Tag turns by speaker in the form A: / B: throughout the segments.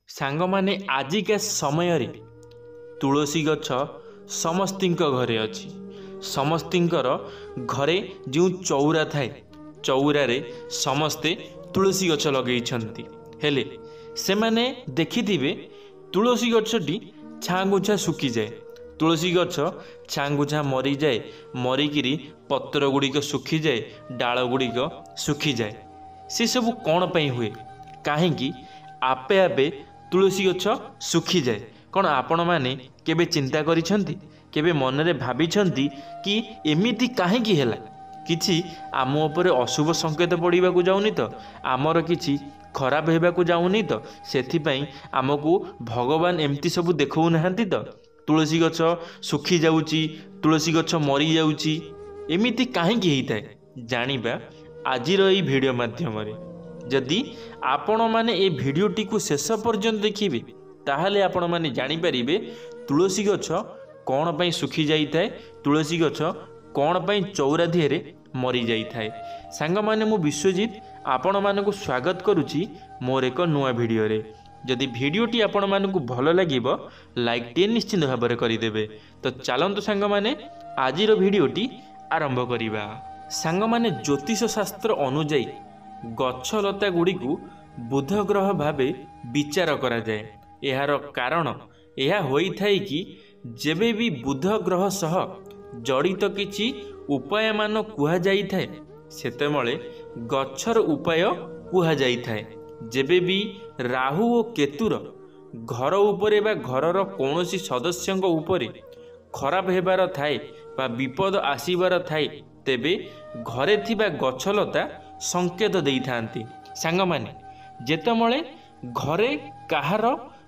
A: सांगमाने आजिका समय रे तुलसी गछ समस्तिंक घरे अछि। समस्तिंकर घरे जो चौरा थाए चौरा रे समस्ते तुलसी गछ लगेइछन्ति। हेले से माने देखिथिबे तुलसी गछटी छांगुछा सुखी जाए। तुलसी गछ छांगुछा मरी जाए, मरिकिरी पत्र गुड़िक सुखी जाए, डाल गुड़िक सुखी जाए। से सब कौन पई हुए? काहेकि आपे आपे तुलसी गछ सुखी जाए। कौन आपण माने केबे चिंता करिसंती? केबे मनरे भाबिछंती कि एमिति काहेकि हेला? किछि आम उपरे अशुभ संकेत पड़िबा को जाउनी तो, आमर किछि खराब हेबाकू जाउनी तो, सेथिपई आमको भगवान एमती सब देखौ नाहंती तो। तुलसी गछ सुखी जाउची, तुलसी गछ मरी जाउची, एमिति काहेकि हेइताय जानिबा आजिर एई भिडियो माध्यम रे। जदि आपण माने ए भिडियोटी को शेष पर्यंत देखिबे ताहले आपण माने जानि परिबे तुलसी गछ कौन पई सुखी जाइथाय, तुलसी गछ कौन पई चौरा धिरे मरी जाइथाय। सांग माने मु विश्वजीत आपण मानकु स्वागत करूची मोर एक नुआ भिडियो रे। जदि भिडियोटी आपण मानकु भलो लागिबो लाइक टे निश्चित भाबरे करिदेबे। तो चलंतु सांग माने आजिर भिडियोटी आरंभ करिबा। सांग माने ज्योतिष शास्त्र अनुଯାयी गछलता गुड़िकु बुध ग्रह भावे विचार करा जाए। एहार कारण यह होइथाय कि जेबे भी बुध ग्रह सह जड़ित किछि उपाय मान कुहा जाइथाय सेतेमळे गछर उपाय कुहा जाइथाय। जेबे भी राहु और केतुर घर उपरे बा घरर कौनसी सदस्यंक उपरे खराब हेबार थाए बा विपद आसीबार थाए तेबे घरे थिबा गछलता संकेत देइथांती। सांगमाने जेतमळे घरे काहार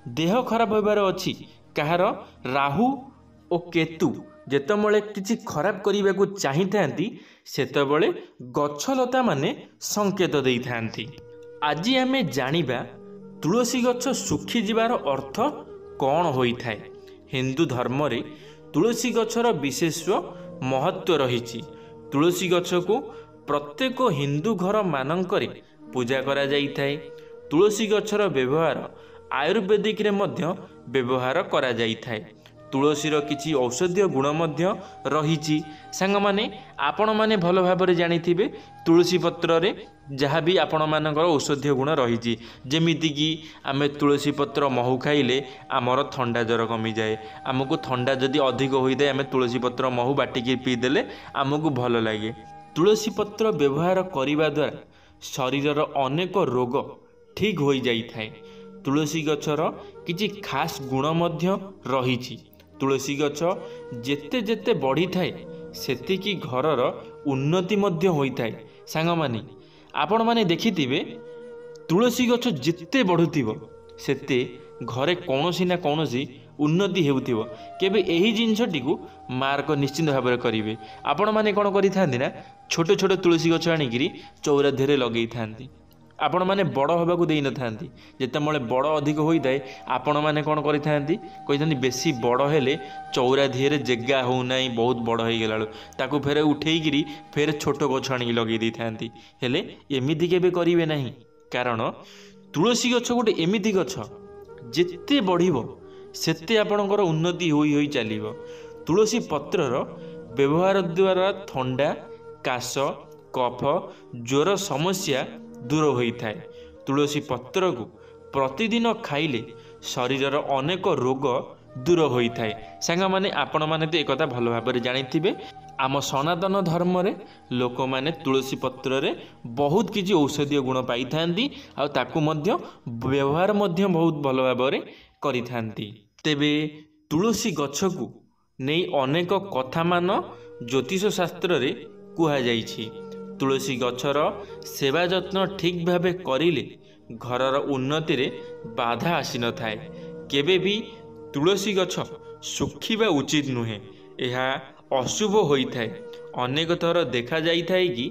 A: देह खराब होबार अछि, काहार राहु और केतु जेतमळे किछि खराब करिबा को चाहिथांती सेतबळे गछलता माने संकेत देइथांती। आज आमे जानिबा तुलसी गछ सुखी जिबार अर्थ कौन होइथाय। हिंदू धर्म रे तुलसी गछर विशेष महत्व रहिछि। तुलसी गछ को प्रत्येक हिंदू घर मानंकरे पूजा करा जाइथाय। तुलसी गछर व्यवहार आयुर्वेदिक रे मध्य व्यवहार करा जाइथाय। तुलसीर किछि औषधीय गुण मध्य रहिछि। सांग माने आपण माने भलो भाबरे जानिथिबे तुलसी पत्र रे जहाँ भी आपण मानकर औषधीय गुण रहिछि। जेमिति कि आमे तुलसी पत्र महू खाइले आमर थंडा जर कमी जाए। आमको थंडा जदि अधिक होइदे आमे तुलसी पत्र महू बाटिकी पी देले आमको भलो लागे। तुलसी पत्र व्यवहार करिबा द्वारा शरीरर अनेक रोग ठीक हो जाइथाय। तुलसी गछर किछि खास गुण मध्य रहिछि। तुलसी गछ जेते जेते बढ़ी थाए सेतिकी घरर उन्नति मध्य होइथाय। सांग माने आपण माने देखिथिबे तुलसी गछ जिते बढ़ुथिबो सेते घरे कौनसी ना कौनसी उन्नति हेउथिबो। केबे एही जिनसटी को मार्क निश्चित भाबरे करिवे। आपण माने कोन करिथांती ना छोटे छोटे तुलसी गछ आनिकिरी चौरा धेरे लगेई थांती। आपण माने बड़ होबाकू देई न थांती। जेतेमळे बड़ अधिक होइदाय आपण माने कोन करिथांती कहिथांती बेसी बड़ हेले चौरा धेरे जेगा हो नाही, बहुत बड़ होई गेलाळो ताकू फेरे उठेइगिरी फेरे छोटो गछ आनिकी लगेई देई थांती। हेले एमिति केबे करिवे नाही, कारण तुलसी गछ गोटे एमिति गछ जेते बढ़िबो सेते आपणकर उन्नति होई होई चलिबो। तुलसी पत्रर व्यवहार द्वारा थंडा, काश, कफ, ज्वर समस्या दूर होइथाय। तुलसी पत्र को प्रतिदिन खाइले शरीरर अनेक रोग दूर होइथाय। सांग माने आपण माने तो एकता भलो भाबरे जानिथिबे आम सनातन धर्म रे लोक माने तुलसी पत्र रे बहुत किछि औषधीय गुण पाई थांती आ ताकू मध्य व्यवहार मध्य बहुत भलो भाबरे करि थांती। तेबे तुलसी गछ को नै अनेक कथा मान ज्योतिष शास्त्र रे कुहा जाइछि। तुलसी गछर सेवा जत्न ठीक भावे करिले घरर उन्नति रे बाधा आसी न थाए। केबे भी तुलसी गछ सुखिबा उचित नुहे, यह अशुभ होइथाय। अनेक थर देखा जाइथाय कि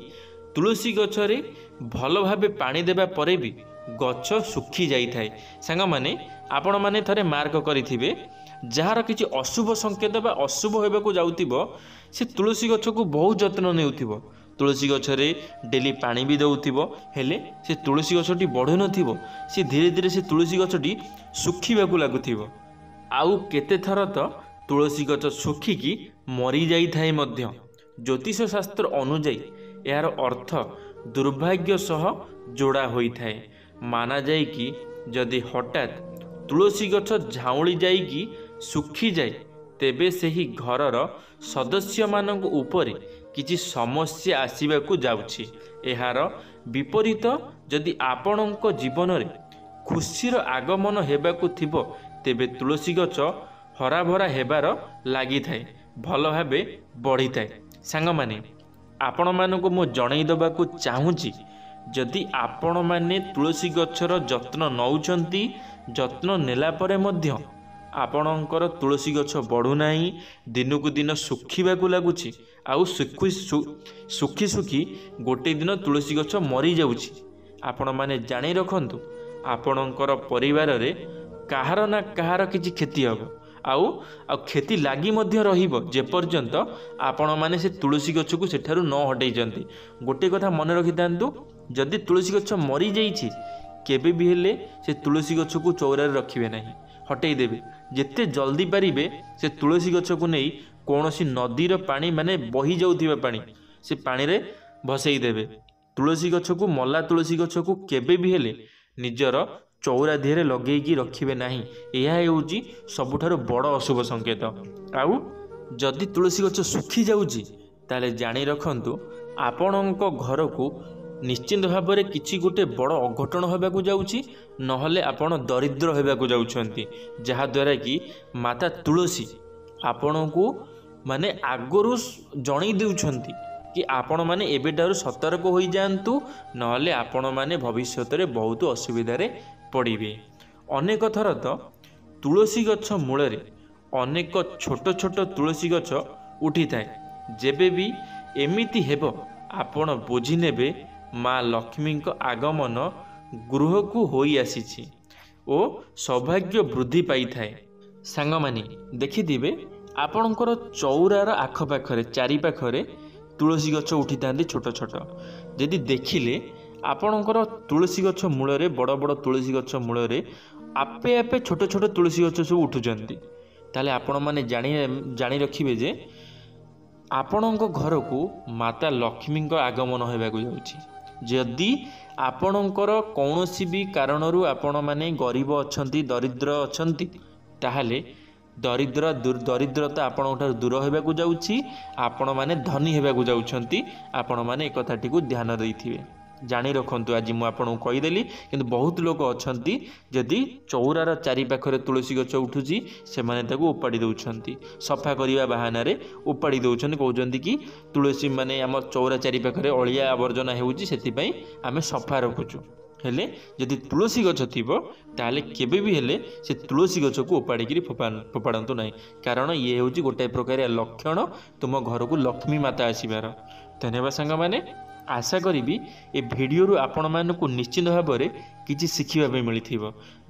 A: तुलसी गछरे भलो भावे पानी देबा परे भी गछ सुखी जाइथाय। सांग माने आपण माने थरे मार्क करिथिबे जार किछि अशुभ संकेत बा अशुभ होबाकू जाउतिबो से तुलसी गछ को बहुत जत्न नेउथिबो तुलसी गछरे डेली पानी भी दउथिबो हेले से तुलसी गछटी बढ़ु नथिबो से धीरे धीरे से तुलसी गछटी सुखिबाकू लागुथिबो आउ केते थर तो तुलसी गछ सुखिकी मरी जाई थाए मध्य ज्योतिष शास्त्र अनुଯାयी यार अर्थ दुर्भाग्य सह जोड़ा होई थाए माना जाए कि जदि हठात तुलसी गछ झाउली जाइकी सुखी जाए तेबे सेही घरर सदस्य मानक उपरे किछि समस्या आसीबाकू जाउछि। एहार विपरीत जदि आपणक जीवन रे खुशीर आगमन हेबाकू थिबो तेबे तुलसी गछ हरा भरा हेबार लागि थाए भल भाबे बढ़ी थाए। सांग माने आपण मानक मु जणाई दबाकू चाहूँची जदि आपण माने तुलसी गछर जत्न नौचंती जत्न नेला परे मध्य आपणकर तुलसी गछ बढ़ू नाही दिनकू दिन सुखिबाकू लागुछि आउ सुखी सुखी गोटे दिन तुलसी गछ मरी जाउछि आपण माने जानी रखंतु आपणकर परिवार रे काहार ना काहार किछि क्षति हबो आउ क्षति लागी मध्य रहिबो जे पर्यंत आपण माने से तुलसी गछ को सेठारु न हटै जंती। गोटे कथा मन रखि थांतु जदि तुलसी गछ मरी जाइछि केबे भी हेले से तुलसी गछ को चौरा रे रखिबे नाही हटै देबे जेते जल्दी पारिबे से तुलसी गछ को नहीं कौनसी नदीर पानी माने बही जाउथिबा पानी से पानी रे भसई देबे। तुलसी गछ को मल्ला तुलसी गछ को केबे भी हेले निजर चौरा देहरे लगेगी रखिबे नाही यह हेउची सबुठारु बड़ अशुभ संकेत। आउ जदि तुलसी गछ सुखी जाउची ताले जानी रखंतु आपणक घर को निश्चिंत भाव में किसी गोटे बड़ अघटन होबाकू जाउची नहले आपण दरिद्र होबाकू जाउछंती जहाद्वारा कि माता तुलसी आपण को माने आगरू जणई देउछंती कि आपण माने एबेटारु सतर्क होई जांतु नहले आपण माने भविष्यत रे बहुत असुविधा रे पड़िबे। अनेक थर तो तुलसी गछ मूल रे अनेक छोट छोट तुलसी गछ उठी थाए जेबे भी एमिति हेबो आपण बुझी नेबे माँ लक्ष्मी आगमन गृह को होई आसीछि ओ सौभाग्य वृद्धि पाई थाए। सांग माने देखिथिबे आपणकर चौरार आखपाखरे चारि पाखरे तुलसी गछ उठी थांती छोट छोट यदि देखिले आपणकर तुलसी गछ मूल रे बड़ बड़ तुलसी गछ मूल रे आपे आपे छोट छोट तुलसी गछ सब उठुचंती ताले आपण माने जानी रखिबे जे आपणक घर को माता लक्ष्मी आगमन होबाकू जाउछि। जदि आपणकर कौनसी भी कारणरू आपण माने गरीब अछंती दरिद्र अछंती ताहाले दरिद्रता आपणठारु दूर होबाकू जाउछि आपण माने धनी होबाकू जाउछंती आपण माने एक कथाटी को ध्यान देइथिबे जानी रखंतु। आज मु आपन कहीदेली किंतु बहुत लोक अछंती जदि चौरार चारि पाखरे तुलसी गछ उठुची से माने ताको उपाड़ी दउछंती सफा करिवा बहाना रे उपाड़ी दउछंती कहउछंती कि तुलसी माने हम चौरा चारि पाखरे अलिया आवर्जना हेउची सेति पई आमे सफा रखुचु हेले जदि तुलसी गछ थिबो ताले केबे भी हेले से तुलसी गछ को उपाड़ी किरी फोपाडंतु नाही कारण ये हेउची गोटे प्रकार लक्षण तुम घर को लक्ष्मी माता आसीबार। धन्यवाद सांग माने आशा करी ए भिडियो आपण मानक निश्चित भाव में किसी शिखा मिली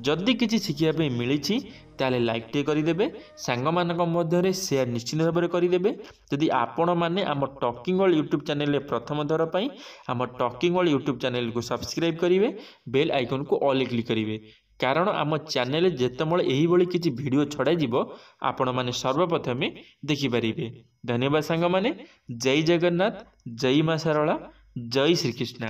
A: जदि किसी शिखा मिली ताले लाइक टे करदेवे सांग मानक मध्य शेयर निश्चित भाव में करदेवे। जदि आपण मैंने आम टॉकिंग वर्ल्ड यूट्यूब चैनल प्रथम थर पर आम टॉकिंग वर्ल्ड यूट्यूब चैनल को सब्सक्राइब करेंगे बेल आइकन को ऑल क्लिक करेंगे कारण आम चैनल जितेबाला यही किसी वीडियो छड़ा आपण मैंने सर्वप्रथमे देखिपारे। धन्यवाद सांग माने। जय जगन्नाथ, जय मां शारला, जय श्री कृष्ण।